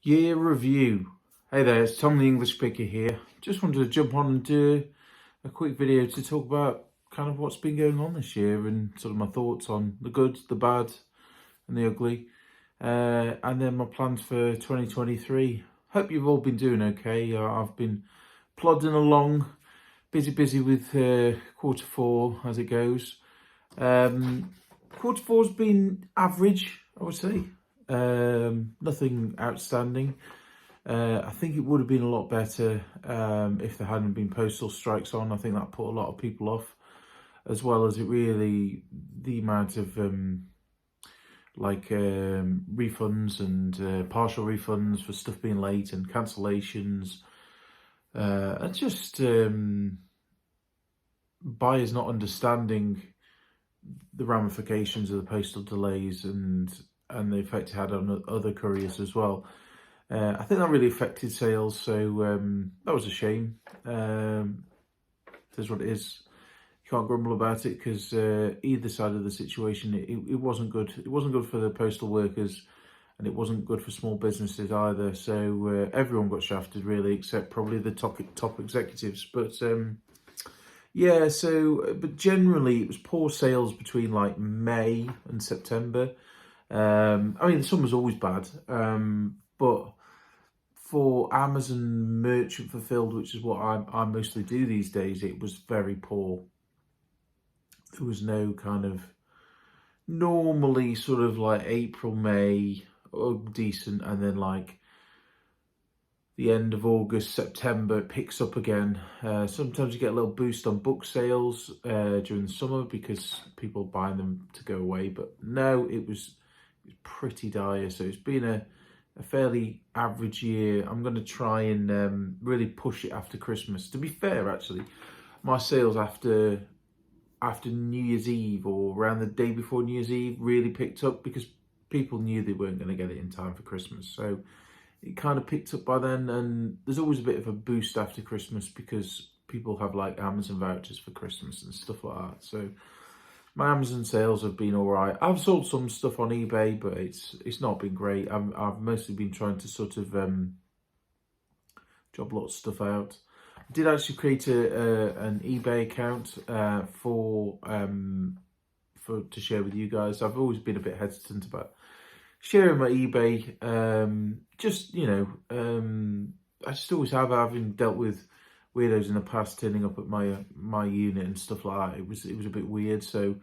Year review. Hey there, it's Tom the English Speaker here. Just wanted to jump on and do a quick video to talk about kind of what's been going on this year and sort of my thoughts on the good, the bad and the ugly. And then my plans for 2023. Hope you've all been doing okay. I've been plodding along, busy with quarter four as it goes. Quarter four's been average, I would say. Nothing outstanding. I think it would have been a lot better if there hadn't been postal strikes on. I think that put a lot of people off, as well as the amount of refunds and partial refunds for stuff being late and cancellations, and just buyers not understanding the ramifications of the postal delays and the effect it had on other couriers as well. I think that really affected sales, so that was a shame. That's what it is. You can't grumble about it because either side of the situation, it wasn't good. It wasn't good for the postal workers, and it wasn't good for small businesses either. So everyone got shafted really, except probably the top executives. But yeah, but generally it was poor sales between like May and September. I mean, the summer's always bad, but for Amazon Merchant Fulfilled, which is what I mostly do these days, it was very poor. There was no kind of normally sort of like April, May, decent, and then like the end of August, September, it picks up again. Sometimes you get a little boost on book sales during the summer because people are buying them to go away, but no, it was pretty dire. So it's been a fairly average year. I'm going to try and really push it after Christmas. To be fair, actually, my sales after New Year's Eve or around the day before New Year's Eve really picked up because people knew they weren't going to get it in time for Christmas. So it kind of picked up by then, and there's always a bit of a boost after Christmas because people have like Amazon vouchers for Christmas and stuff like that. So my Amazon sales have been all right. I've sold some stuff on eBay, but it's not been great. I've mostly been trying to sort of job lots of stuff out. I did actually create an eBay account to share with you guys. I've always been a bit hesitant about sharing my eBay. I just always have, having dealt with weirdos in the past turning up at my unit and stuff like that. It was a bit weird. So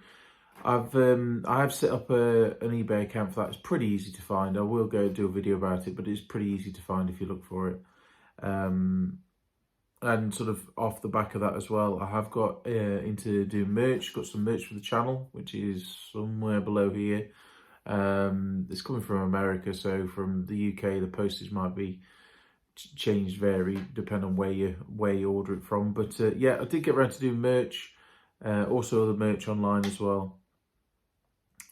I have set up an eBay account for that. It's pretty easy to find. I will go do a video about it, but it's pretty easy to find if you look for it. And sort of off the back of that as well, I have got into doing merch. Got some merch for the channel, which is somewhere below here. It's coming from America, so from the UK, the postage might be changed, varied, depending on where you order it from. But yeah, I did get around to doing merch, also other merch online as well.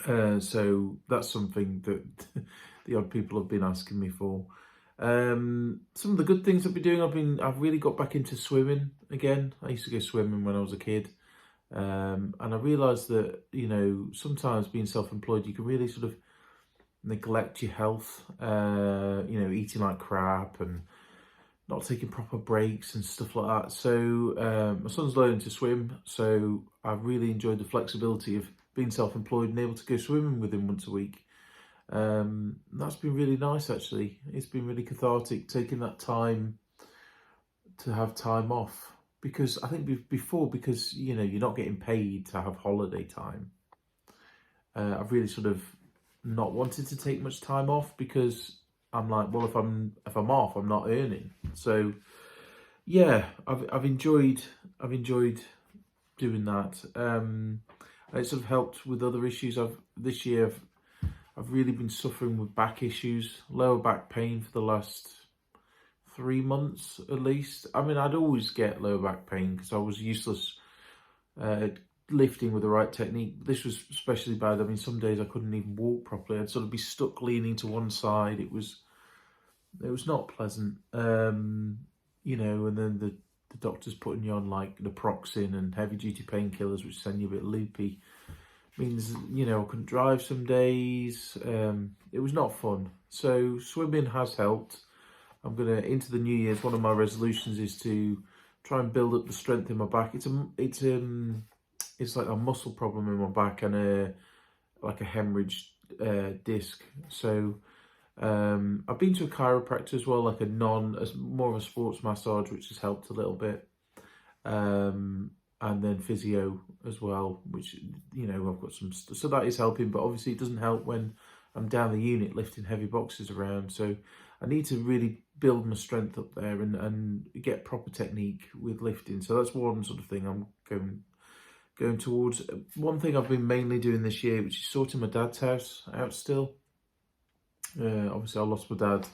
So that's something that the odd people have been asking me for. Some of the good things I've been doing, I've really got back into swimming again. I used to go swimming when I was a kid. And I realised that, sometimes being self-employed, you can really sort of neglect your health, eating like crap and not taking proper breaks and stuff like that. So my son's learning to swim, so I've really enjoyed the flexibility of being self-employed and able to go swimming with him once a week. That's been really nice, actually. It's been really cathartic taking that time to have time off, because I think before, because you're not getting paid to have holiday time, I've really sort of not wanted to take much time off because I'm like, well, if I'm off, I'm not earning. So yeah, I've enjoyed doing that. It sort of helped with other issues. This year I've really been suffering with back issues, lower back pain for the last 3 months at least. I mean, I'd always get lower back pain because I was useless at lifting with the right technique. This was especially bad. I mean, some days I couldn't even walk properly. I'd sort of be stuck leaning to one side. It was not pleasant. And then the doctor's putting you on like naproxen and heavy duty painkillers, which send you a bit loopy. Means, you know, I couldn't drive some days. It was not fun. So swimming has helped. I'm gonna, into the new year's, one of my resolutions is to try and build up the strength in my back. It's like a muscle problem in my back and like a hemorrhage disc. So I've been to a chiropractor as well, like more of a sports massage, which has helped a little bit. And then physio as well, which, you know, I've got so that is helping, but obviously it doesn't help when I'm down the unit lifting heavy boxes around. So I need to really build my strength up there and get proper technique with lifting. So that's one sort of thing I'm going towards. One thing I've been mainly doing this year, which is sorting my dad's house out still. Obviously I lost my dad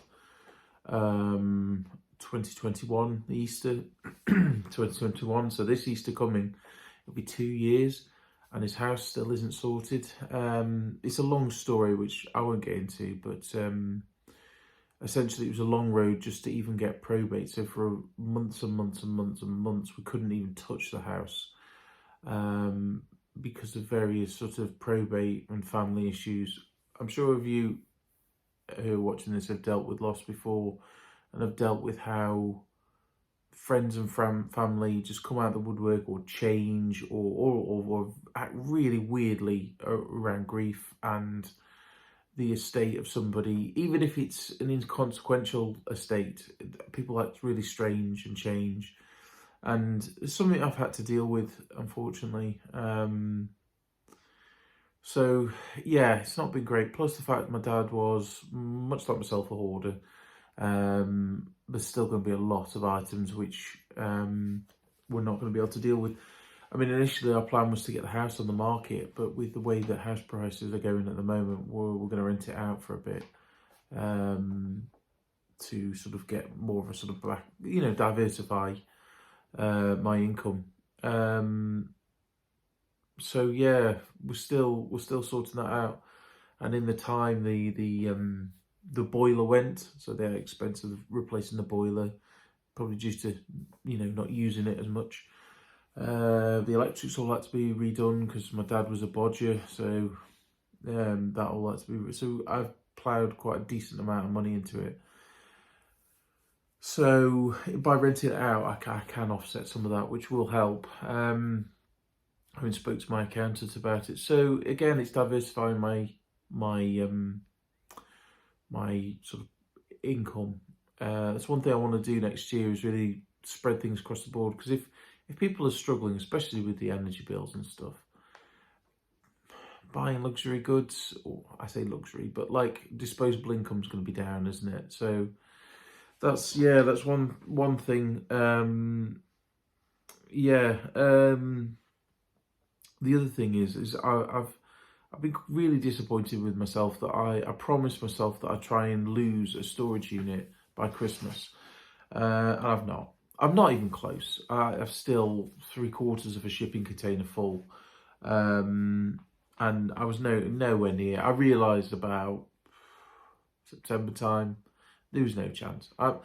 2021 Easter 2021, so this Easter coming it'll be 2 years and his house still isn't sorted. It's a long story which I won't get into, but essentially it was a long road just to even get probate. So for months and months and months and months we couldn't even touch the house because of various sort of probate and family issues. I'm sure of you who are watching this have dealt with loss before, and I've dealt with how friends and family just come out of the woodwork or change or act really weirdly around grief and the estate of somebody. Even if it's an inconsequential estate, people act really strange and change. And it's something I've had to deal with, unfortunately. So yeah, it's not been great. Plus the fact my dad was, much like myself, a hoarder. There's still going to be a lot of items which we're not going to be able to deal with. I mean, initially our plan was to get the house on the market, but with the way that house prices are going at the moment, we're going to rent it out for a bit to sort of get more of a sort of back, you know, diversify my income. So yeah, we're still sorting that out, and in the time the boiler went, so they're expensive replacing the boiler, probably due to, you know, not using it as much. The electrics all had to be redone because my dad was a bodger, so that all had to be. So I've ploughed quite a decent amount of money into it. So by renting it out, I can offset some of that, which will help. I haven't spoke to my accountant about it. So again, it's diversifying my sort of income. That's one thing I want to do next year, is really spread things across the board. Because if people are struggling, especially with the energy bills and stuff, buying luxury goods, or I say luxury, but like disposable income's going to be down, isn't it? So that's one thing. The other thing is I've been really disappointed with myself that I promised myself that I'd try and lose a storage unit by Christmas, and I've not. I'm not even close. I've still 3/4 of a shipping container full, and I was nowhere near. I realised about September time there was no chance. I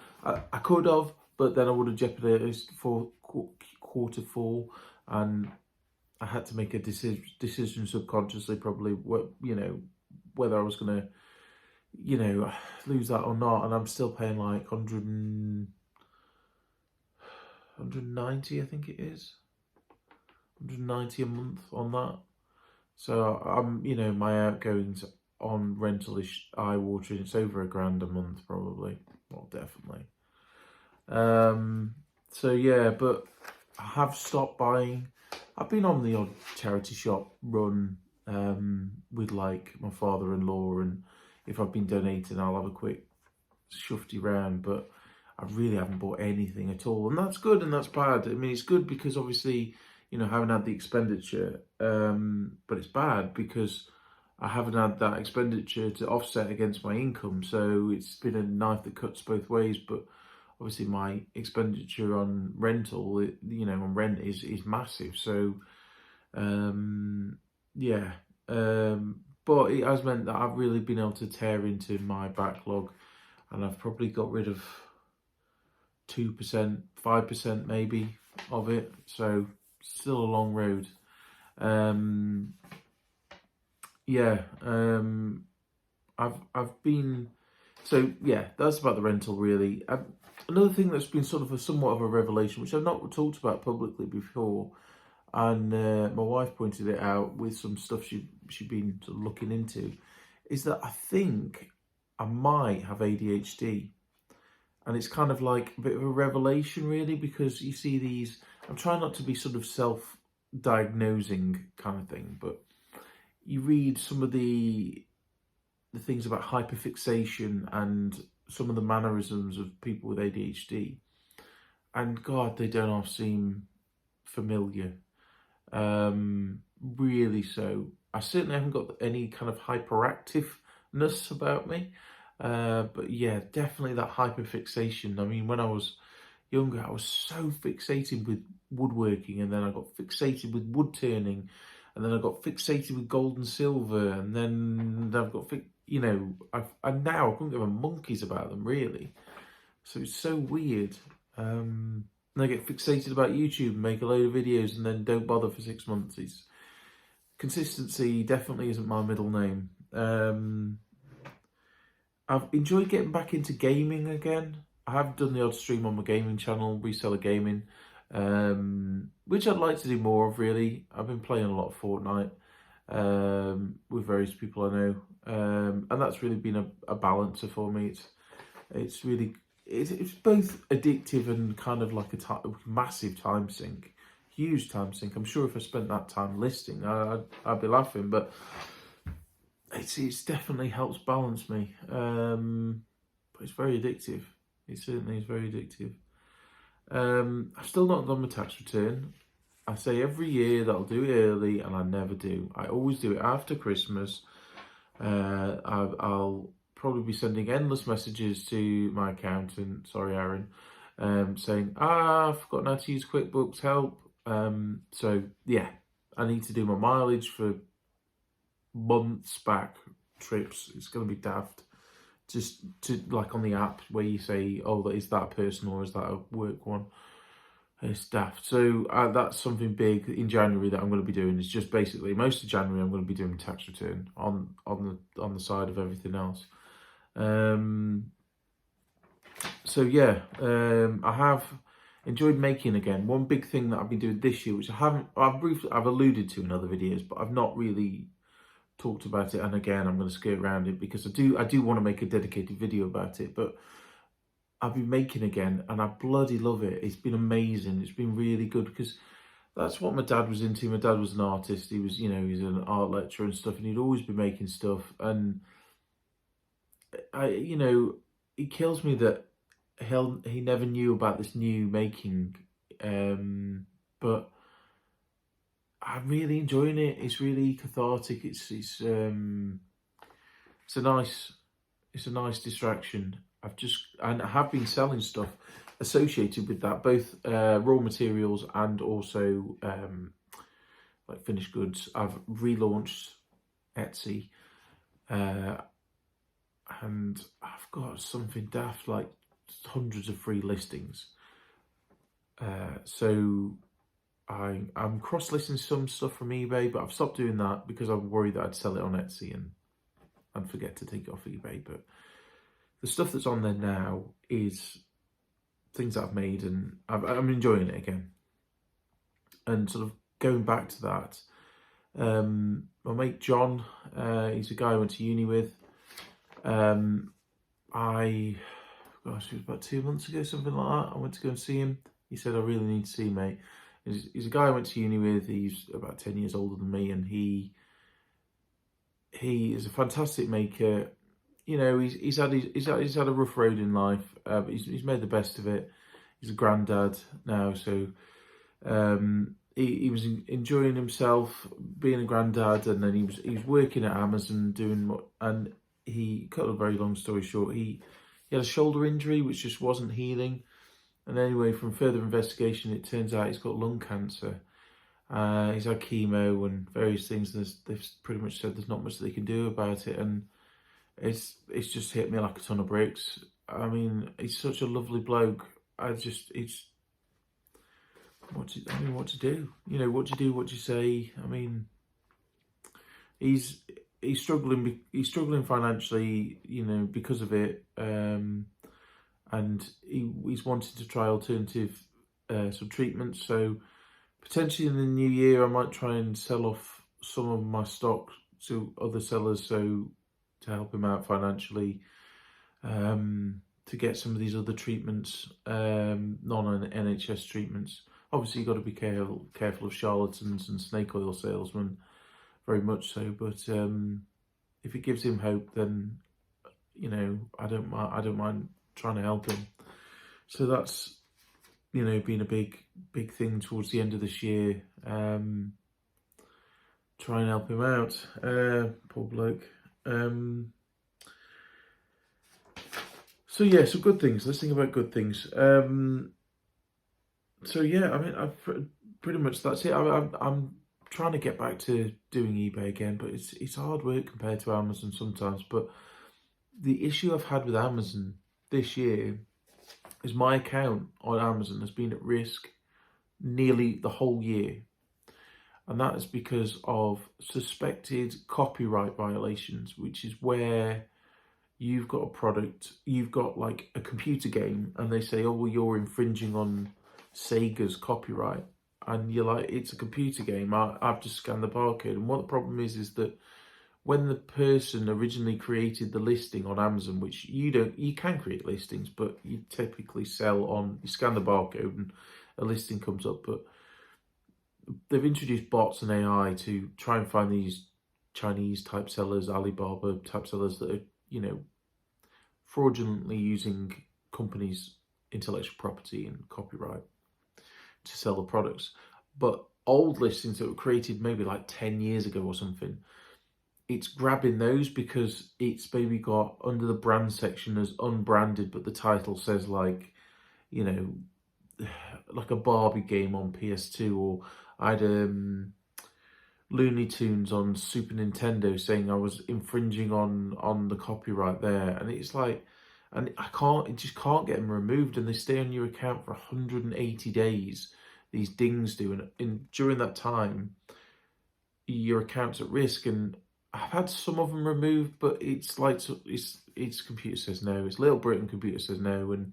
could have, but then I would have jeopardised for quarter 4, and I had to make a decision subconsciously, probably, you know, whether I was going to, you know, lose that or not. And I'm still paying like 190, I think it is, 190 a month on that. So I'm, you know, my outgoings on rental is eye-watering. It's over £1,000 a month, probably. Well, definitely. So yeah, but I have stopped buying. I've been on the odd charity shop run with like my father-in-law, and if I've been donating, I'll have a quick shufty round, but I really haven't bought anything at all. And that's good and that's bad. I mean, it's good because obviously, you know, I haven't had the expenditure, but it's bad because I haven't had that expenditure to offset against my income. So it's been a knife that cuts both ways, but obviously my expenditure on rental, you know, on rent is massive. So, yeah. But it has meant that I've really been able to tear into my backlog, and I've probably got rid of 2%, 5% maybe of it. So still a long road. yeah, I've been, so yeah, that's about the rental really. Another thing that's been sort of somewhat of a revelation, which I've not talked about publicly before, and my wife pointed it out with some stuff she'd been sort of looking into, is that I think I might have ADHD. And it's kind of like a bit of a revelation, really, because you see these. I'm trying not to be sort of self-diagnosing kind of thing, but you read some of the things about hyperfixation and some of the mannerisms of people with ADHD, and God, they don't all seem familiar. Really so. I certainly haven't got any kind of hyperactiveness about me. But yeah, definitely that hyperfixation. I mean, when I was younger, I was so fixated with woodworking, and then I got fixated with wood turning, and then I got fixated with gold and silver, and then I've got, and now I couldn't give a monkeys about them, really. So it's so weird. And I get fixated about YouTube and make a load of videos and then don't bother for 6 months. It's consistency definitely isn't my middle name. I've enjoyed getting back into gaming again. I have done the odd stream on my gaming channel, Reseller Gaming, which I'd like to do more of, really. I've been playing a lot of Fortnite with various people I know, and that's really been a balancer for me. It's really, it's both addictive and kind of like a massive time sink, huge time sink. I'm sure if I spent that time listing, I'd be laughing, but it's definitely helps balance me. But it's very addictive. It certainly is very addictive. I've still not done my tax return. I say every year that I'll do it early, and I never do. I always do it after Christmas. I'll probably be sending endless messages to my accountant, sorry Aaron, saying, I've forgotten how to use QuickBooks, help. So yeah, I need to do my mileage for months back trips. It's going to be daft. Just to, like, on the app where you say, oh, is that a personal or is that a work one? It's daft. So that's something big in January that I'm going to be doing. Is just basically most of January I'm going to be doing tax return on the side of everything else. So yeah, I have enjoyed making again. One big thing that I've been doing this year, which I've alluded to in other videos, but I've not really talked about it. And again, I'm going to skirt around it because I do want to make a dedicated video about it. But I've been making again, and I bloody love it. It's been amazing. It's been really good because that's what my dad was into. My dad was an artist. He was, he's an art lecturer and stuff, and he'd always be making stuff. And it kills me that he never knew about this new making. But I'm really enjoying it. It's really cathartic. It's a nice distraction. I have been selling stuff associated with that, both raw materials and also like finished goods. I've relaunched Etsy, and I've got something daft like hundreds of free listings. So I'm cross-listing some stuff from eBay, but I've stopped doing that because I'm worried that I'd sell it on Etsy and I'd forget to take it off eBay. But the stuff that's on there now is things that I've made, and I'm enjoying it again. And sort of going back to that, my mate John, he's a guy I went to uni with. It was about 2 months ago, something like that. I went to go and see him. He said, I really need to see you, mate. He's a guy I went to uni with. He's about 10 years older than me, and he is a fantastic maker. He's had a rough road in life, but he's made the best of it. He's a granddad now, so he was enjoying himself being a granddad, and then he was working at Amazon and he, cut a very long story short, he had a shoulder injury which just wasn't healing, and anyway, from further investigation, it turns out he's got lung cancer. He's had chemo and various things, and they've pretty much said there's not much they can do about it, and it's just hit me like a ton of bricks. I mean, he's such a lovely bloke. What to do? What do you do? What do you say? I mean, he's he's struggling. He's struggling financially, because of it. And he's wanted to try alternative some treatments. So potentially in the new year, I might try and sell off some of my stock to other sellers, so to help him out financially, to get some of these other treatments, non-NHS treatments. Obviously, you've got to be careful of charlatans and snake oil salesmen, very much so. But if it gives him hope, then I don't mind trying to help him. So that's been a big thing towards the end of this year. Try and help him out, poor bloke. So yeah, so good things. Let's think about good things. So yeah, I mean, pretty much that's it. I'm trying to get back to doing eBay again, but it's hard work compared to Amazon sometimes. But the issue I've had with Amazon this year is my account on Amazon has been at risk nearly the whole year. And that is because of suspected copyright violations, which is where you've got a product, you've got like a computer game, and they say, oh, well, you're infringing on Sega's copyright. And you're like, it's a computer game, I've just scanned the barcode. And what the problem is that when the person originally created the listing on Amazon, which you can create listings, but you typically you scan the barcode and a listing comes up. But they've introduced bots and AI to try and find these Chinese type sellers, Alibaba type sellers that are, fraudulently using companies' intellectual property and copyright to sell the products. But old listings that were created maybe like 10 years ago or something, it's grabbing those because it's maybe got under the brand section as unbranded, but the title says like a Barbie game on PS2, or I had Looney Tunes on Super Nintendo saying I was infringing on the copyright there. And it's like, and it just can't get them removed, and they stay on your account for 180 days, these dings do, and during that time your account's at risk. And I've had some of them removed, but it's like, it's computer says no, it's Little Britain computer says no, and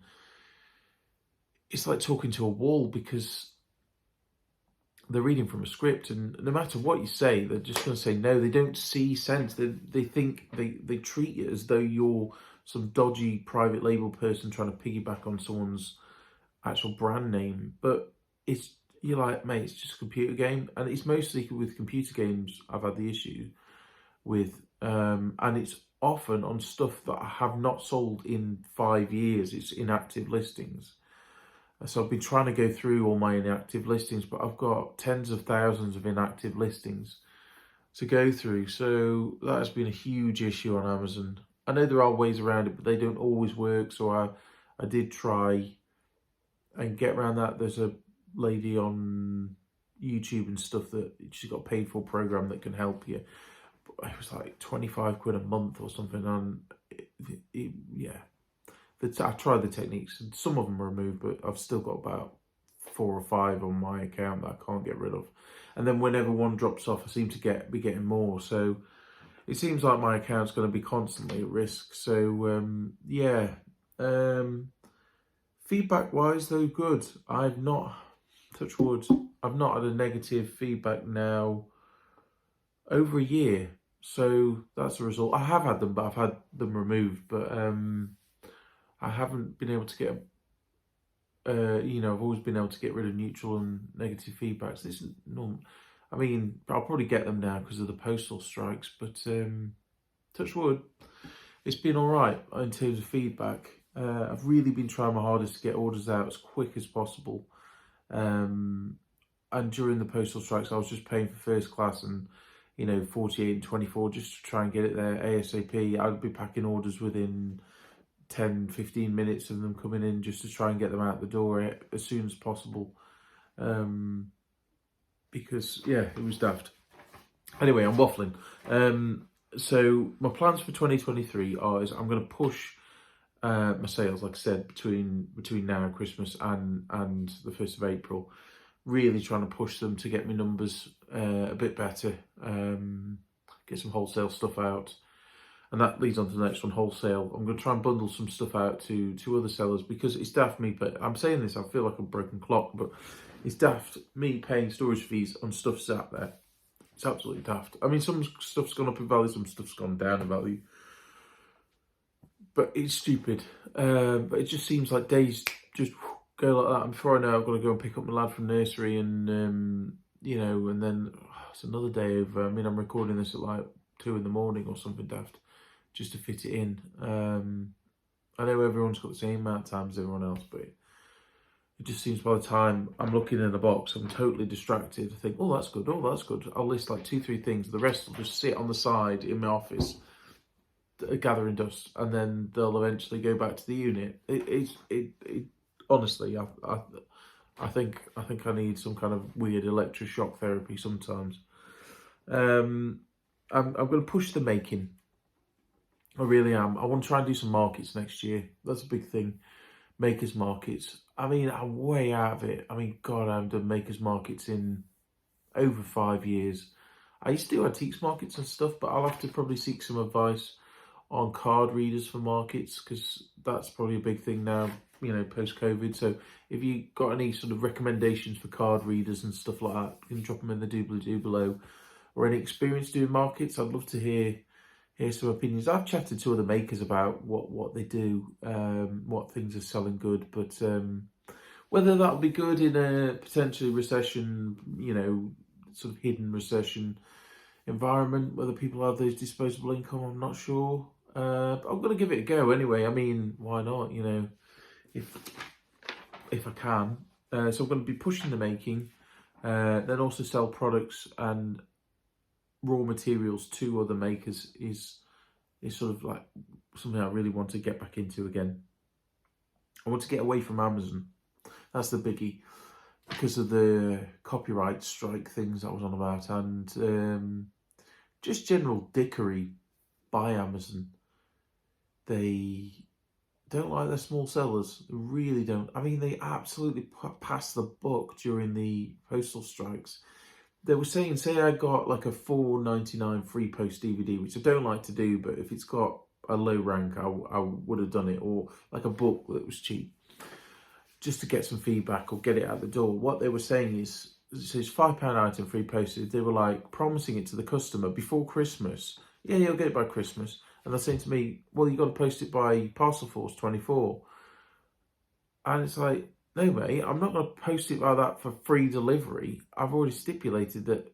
it's like talking to a wall because they're reading from a script, and no matter what you say, they're just going to say no. They don't see sense. They think they treat it as though you're some dodgy private label person trying to piggyback on someone's actual brand name. But you're like, mate, it's just a computer game, and it's mostly with computer games I've had the issue with, and it's often on stuff that I have not sold in 5 years. It's inactive listings. So I've been trying to go through all my inactive listings, but I've got tens of thousands of inactive listings to go through. So that has been a huge issue on Amazon. I know there are ways around it, but they don't always work. So I did try and get around that. There's a lady on YouTube and stuff that she's got a paid for program that can help you. But it was like 25 quid a month or something. And yeah. I tried the techniques, and some of them are removed, but I've still got about 4 or 5 on my account that I can't get rid of. And then whenever one drops off, I seem to be getting more. So it seems like my account's going to be constantly at risk. So yeah, feedback wise though, good. I've not, touch wood, I've not had a negative feedback now over a year. So that's a result. I have had them, but I've had them removed. But I haven't been able to get, I've always been able to get rid of neutral and negative feedbacks. This is normal. I mean, I'll probably get them now because of the postal strikes, but touch wood, it's been all right in terms of feedback. I've really been trying my hardest to get orders out as quick as possible. And during the postal strikes, I was just paying for first class and, 48 and 24 just to try and get it there ASAP. I'd be packing orders within 10, 15 minutes of them coming in just to try and get them out the door as soon as possible. Because, yeah, it was daft. Anyway, I'm waffling. So my plans for 2023 is I'm going to push my sales, like I said, between now and Christmas and the 1st of April. Really trying to push them to get my numbers a bit better. get some wholesale stuff out. And that leads on to the next one, wholesale. I'm going to try and bundle some stuff out to other sellers, because it's daft me, but I'm saying this, I feel like a broken clock, but it's daft me paying storage fees on stuff sat there. It's absolutely daft. I mean, some stuff's gone up in value, some stuff's gone down in value, but it's stupid. But it just seems like days just go like that. And before I know, I've got to go and pick up my lad from nursery, and you know, and then it's another day over. I mean, I'm recording this at like 2 in the morning or something daft, just to fit it in. I know everyone's got the same amount of time as everyone else, but it just seems by the time I'm looking in the box, I'm totally distracted. I think, oh, that's good, oh, that's good. I'll list like 2-3 things. The rest will just sit on the side in my office, gathering dust, and then they'll eventually go back to the unit. Honestly, I think I need some kind of weird electroshock therapy sometimes. I'm going to push the making. I really am. I want to try and do some markets next year. That's a big thing. Makers markets. I mean, I'm way out of it. I mean, God, I haven't done makers markets in over 5 years. I used to do antiques markets and stuff, but I'll have to probably seek some advice on card readers for markets, because that's probably a big thing now, you know, post-COVID. So if you got any sort of recommendations for card readers and stuff like that, you can drop them in the doobly-doo below. Or any experience doing markets, I'd love to hear some opinions. I've chatted to other makers about what they do, what things are selling good, but whether that'll be good in a potentially recession, you know, sort of hidden recession environment, whether people have those disposable income, I'm not sure. But I'm going to give it a go anyway. I mean, why not, you know, if I can. So I'm going to be pushing the making, then also sell products and raw materials to other makers is sort of like something I really want to get back into again. I want to get away from Amazon. That's the biggie, because of the copyright strike things I was on about, and just general dickery by Amazon. They don't like their small sellers. They really don't. I mean, they absolutely passed the buck during the postal strikes. They were saying, say I got like a $4.99 free post DVD, which I don't like to do, but if it's got a low rank, I would have done it, or like a book that was cheap, just to get some feedback or get it out the door. What they were saying is, so it's £5 item free posted. They were like promising it to the customer before Christmas. Yeah, you'll get it by Christmas. And they're saying to me, well, you've got to post it by Parcel Force 24. And it's like, no, mate, I'm not going to post it like that for free delivery. I've already stipulated that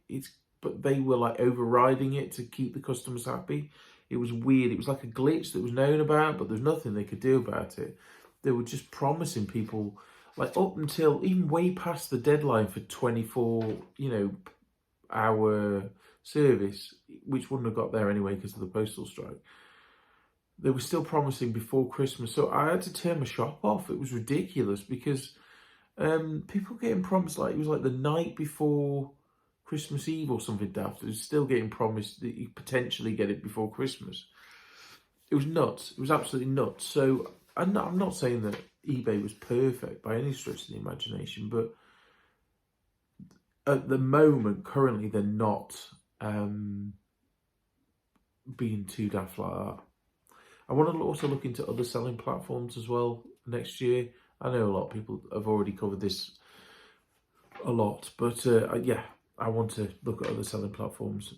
it's, but they were like overriding it to keep the customers happy. It was weird. It was like a glitch that was known about, but there's nothing they could do about it. They were just promising people, like up until even way past the deadline for 24, you know, hour service, which wouldn't have got there anyway because of the postal strike. They were still promising before Christmas. So I had to turn my shop off. It was ridiculous, because people getting promised, like it was like the night before Christmas Eve or something daft. It was still getting promised that you potentially get it before Christmas. It was nuts. It was absolutely nuts. So I'm not saying that eBay was perfect by any stretch of the imagination, but at the moment, currently, they're not being too daft like that. I want to also look into other selling platforms as well next year. I know a lot of people have already covered this a lot, but yeah, I want to look at other selling platforms.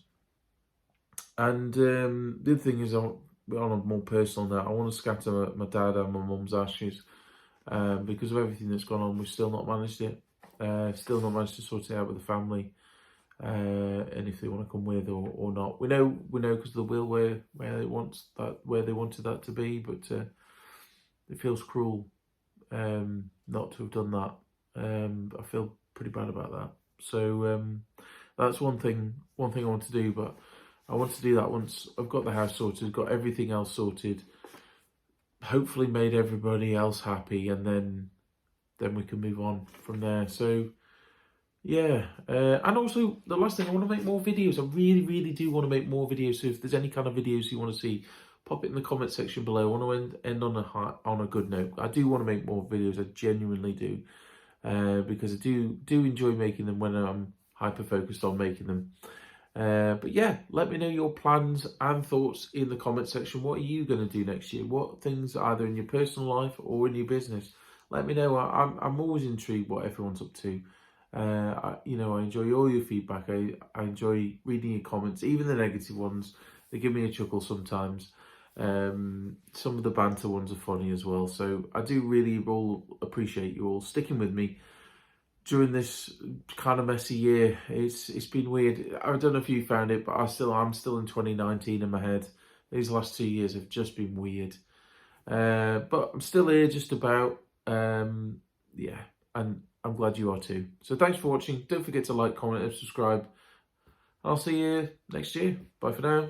And the other thing is, on a more personal note, I want to scatter my dad and my mum's ashes, because of everything that's gone on. We've still not managed it. Still not managed to sort it out with the family, and if they want to come with or not. We know because of the will where they wanted that to be, but it feels cruel not to have done that. I feel pretty bad about that. So that's one thing I want to do, but I want to do that once I've got the house sorted, got everything else sorted, hopefully made everybody else happy, and then we can move on from there. So yeah, and also the last thing, I want to make more videos. I really do want to make more videos. So if there's any kind of videos you want to see, pop it in the comment section below. I want to end on a good note. I do want to make more videos. I genuinely do, because I do enjoy making them when I'm hyper focused on making them. But yeah, let me know your plans and thoughts in the comment section. What are you going to do next year? What things, either in your personal life or in your business? Let me know. I'm always intrigued what everyone's up to. I enjoy all your feedback. I enjoy reading your comments, even the negative ones. They give me a chuckle sometimes. Some of the banter ones are funny as well. So I do really all appreciate you all sticking with me during this kind of messy year. It's been weird. I don't know if you found it, but I'm still in 2019 in my head. These last 2 years have just been weird. But I'm still here just about. Yeah, and I'm glad you are too. So thanks for watching. Don't forget to like, comment, and subscribe. I'll see you next year. Bye for now.